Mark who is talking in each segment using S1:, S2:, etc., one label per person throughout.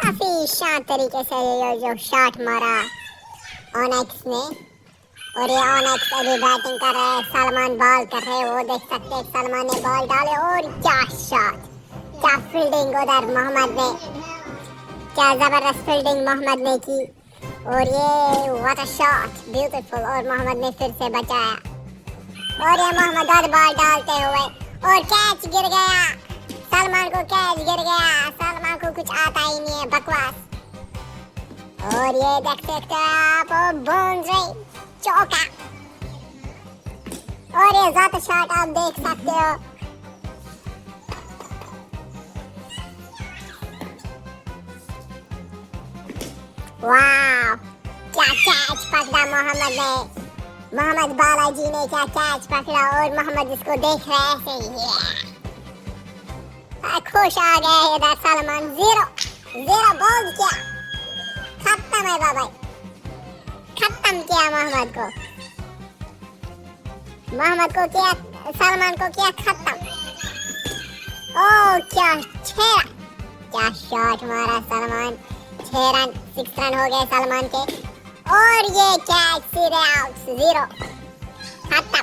S1: काफी शांत तरीके से ये जो शॉट मारा ऑनेक्स ने। और ये ऑनेक्स अभी बैटिंग कर रहे हैं, सलमान बॉल कर रहे हैं, वो देख सकते हैं सलमान ने बॉल डाले और क्या शॉट, क्या फील्डिंग उधर मोहम्मद ने, क्या जबरदस्त फील्डिंग मोहम्मद ने की। और ये व्हाट अ शॉट, ब्यूटीफुल। और मोहम्मद ने फिर से बचाया और ये मोहम्मद और बॉल डालते हुए और कैच गिर गया, सलमान को कैच गिर गया, सलमान को कुछ आता ही नहीं है, बकवास। और ये देख सकते हो आप, बाउंड्री, चौका। और ये ज्यादा शॉट आप देख सकते हो। वाह, क्या कैच पकड़ा मोहम्मद ने, मोहम्मद बालाजी ने क्या कैच पकड़ा। और मोहम्मद इसको देख रहे हैं ऐसे ही, खुश आ गए इधर सलमान। 0 बॉल किया, खत्म है बाबा, खत्म किया मोहम्मद को, किया, सलमान को किया खत्म। ओ क्या 6 रन, क्या शॉट मारा सलमान। 6 रन, 6 रन हो गए सलमान के। और ये कैच सीधे आउट, 0 खत्म।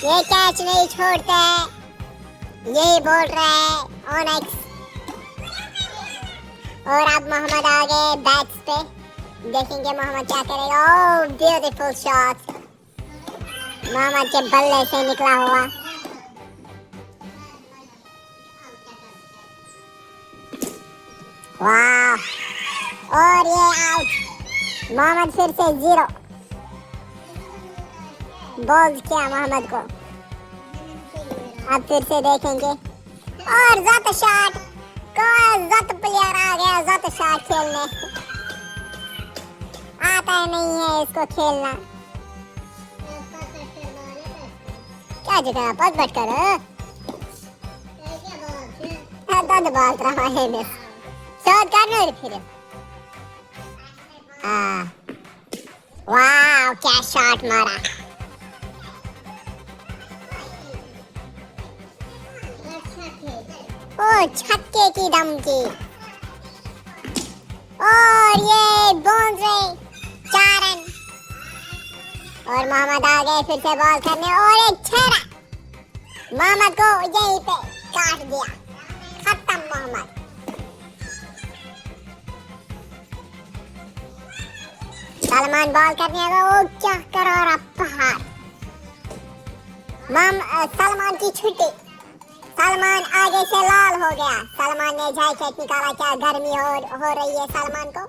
S1: ये कैच नहीं छोड़ते हैं, यही बोल रहे हैं ऑनेक्स। और अब मोहम्मद आ गए बैट्स पे, देखेंगे मोहम्मद क्या करेगा। ओह ब्यूटीफुल शॉट, मोहम्मद के बल्ले से निकला हुआ। वाह, और ये आउट, मोहम्मद फिर से 0 बॉल किया मोहम्मद को। अब फिर से देखेंगे और ज़्यादा शॉट, कोई ज़्यादा प्लेयर आ गया ज़्यादा शॉट खेलने, आता नहीं है इसको खेलना। क्या जगह पद बट करो, दर्द बात रहा है बस, शॉट करना है फिर। वाह क्या शॉट मारा, ओ छक्के की धमकी। और ये बाउंड्री, 4 रन। और मोहम्मद आ गए फिर से बॉल करने और एक 6 रन, मोहम्मद को यहीं पे काट दिया, खत्म मोहम्मद। सलमान बॉल करने आया, वो क्या करा रहा पहाड़। सलमान की छुट्टी, सलमान आगे से लाल हो गया, सलमान ने जैकेट निकाला, क्या गर्मी हो रही है सलमान को।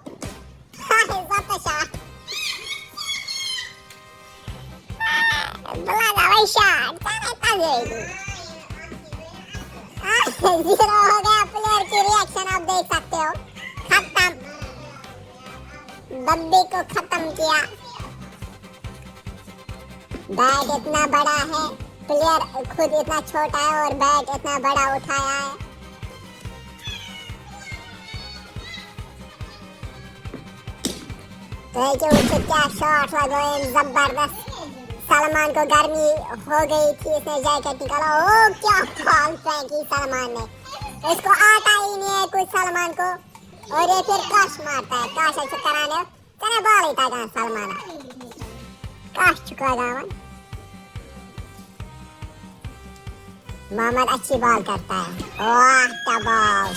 S1: जीरो हो गया, प्लेयर की रिएक्शन आप देख सकते हो, खत्म, बब्बी को खत्म किया। बैट इतना बड़ा है, प्लेयर खुद इतना छोटा है और बैट इतना बड़ा उठाया है। तो जो क्या शॉट लगा, जबरदस्त। सलमान को गर्मी हो गई थी, इसने जैकेट निकाला, ओ क्या बॉल फेंकी सलमान ने, इसको आता ही नहीं है कुछ सलमान को। और ये फिर काश मारता है, काश ऐसा कराने तेरे बॉल ही था जहाँ सलमान काश चुका जावन। मोहम्मद अच्छी बॉल करता है, वाह क्या बॉल।